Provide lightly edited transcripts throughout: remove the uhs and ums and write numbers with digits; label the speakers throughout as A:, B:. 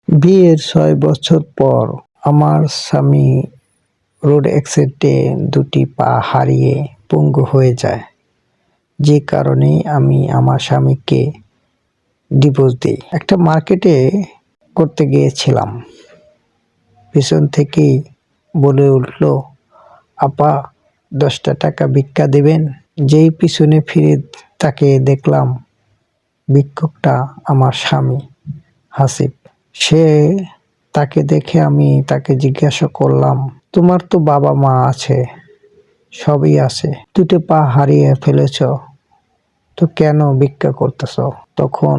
A: বিয়ের ৬ বছর পর আমার স্বামী রোড অ্যাক্সিডেন্টে দুটি পা হারিয়ে পঙ্গু হয়ে যায়। যে কারণে আমি আমার স্বামীকে ডিভোর্স দিই। একটা মার্কেটে করতে গিয়েছিলাম, পিছন থেকেই বলে উঠল, আপা 10টা টাকা ভিক্ষা দেবেন। যেই পিছনে ফিরে তাকে দেখলাম ভিক্ষুকটা আমার স্বামী হাসিব। তাকে দেখে আমি তাকে জিজ্ঞাসা করলাম, তোমার তো বাবা মা আছে, সবই আছে, দুটো পা হারিয়ে ফেলেছ, তো কেন ভিক্ষা করতেছ? তখন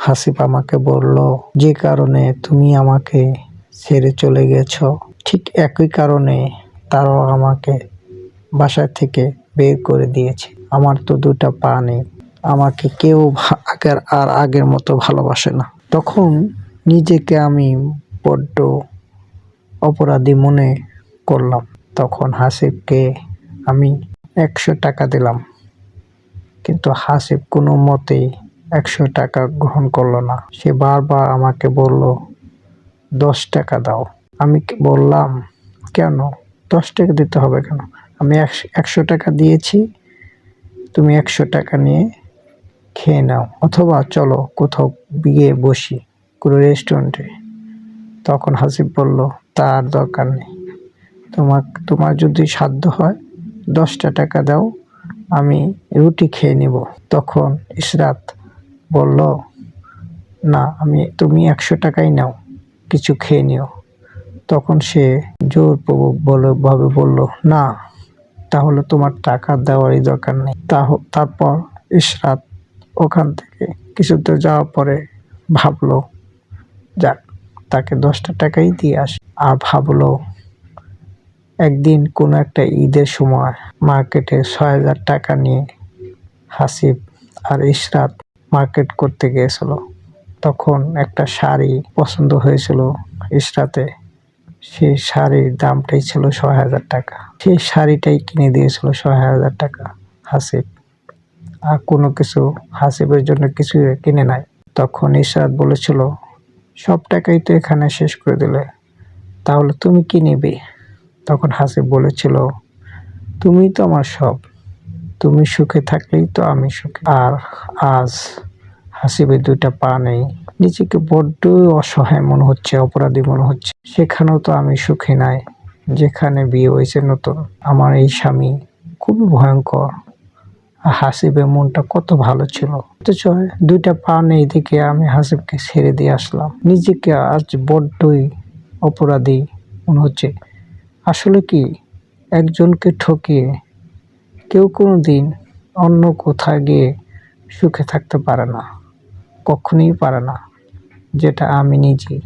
A: হাসিব আমাকে বলল, যে কারণে তুমি আমাকে ছেড়ে চলে গেছ, ঠিক একই কারণে তারাও আমাকে বাসা থেকে বের করে দিয়েছে। আমার তো দুটো পা নেই, আমাকে কেউ আগের মতো ভালোবাসে না। তখন নিজেকে আমি বড্ড অপরাধী মনে করলাম। তখন হাসিবকে আমি 100 টাকা দিলাম, কিন্তু হাসিব কোনো মতেই 100 টাকা গ্রহণ করলো না। সে বারবার আমাকে বলল, 10 টাকা দাও। আমি বললাম, কেন 10 টাকা দিতে হবে কেন? আমি 100 টাকা দিয়েছি, তুমি 100 টাকা নিয়ে খেয়ে নাও, অথবা চলো কোথাও গিয়ে বসি কোনো রেস্টুরেন্টে। তখন হাসিব বলল, তার দরকার নেই, তোমার যদি সাধ্য হয় 10টা টাকা দাও, আমি রুটি খেয়ে নিব। তখন ইশরাত বলল, না, তুমি 100 টাকাই নাও, কিছু খেয়ে নিও। তখন সে জোরপূর্বকভাবে বলল, না, তাহলে তোমার টাকা দেওয়ারই দরকার নেই। তারপর ইশরাত ওখান থেকে কিছু দূর যাওয়ার পরে ভাবলো, যাক, তাকে 10টা টাকাই দিয়ে আসে। আর ভাবলো, একদিন কোনো একটা ঈদের সময় মার্কেটে 6,000 টাকা নিয়ে হাসিব আর ইশরাত মার্কেট করতে গিয়েছিল। তখন একটা শাড়ি পছন্দ হয়েছিল ইশরাতে, সেই শাড়ির দামটাই ছিল 6,000 টাকা। সেই শাড়িটাই কিনে দিয়েছিল 6,000 টাকা হাসিব, আর কোনো কিছু হাসিবের জন্য কিছু কিনে নাই। তখন ইশরাত বলেছিল, সব টাকাই তো এখানে শেষ করে দিলে, তাহলে তুমি কি নেবে? তখন হাসিব বলেছিল, তুমি তো আমার সব, তুমি সুখে থাকলেই তো আমি সুখী। আর আজ হাসিবের দুইটা পা নেই, নিজেকে বড্ড অসহায় মনে হচ্ছে, অপরাধী মনে হচ্ছে। সেখানেও তো আমি সুখী নাই, যেখানে বিয়ে হয়েছে নতুন। আমার এই স্বামী খুবই ভয়ঙ্কর, আর হাসিবের মনটা কত ভালো ছিল, অথচ দুইটা পা নেই দেখে আমি হাসিবকে ছেড়ে দিয়ে আসলাম। নিজেকে আজ বড্ডই অপরাধী মনে হচ্ছে। আসলে কি, একজনকে ঠকিয়ে কেউ কোনো দিন অন্য কোথাও গিয়ে সুখে থাকতে পারে না, কখনোই পারে না, যেটা আমি নিজেই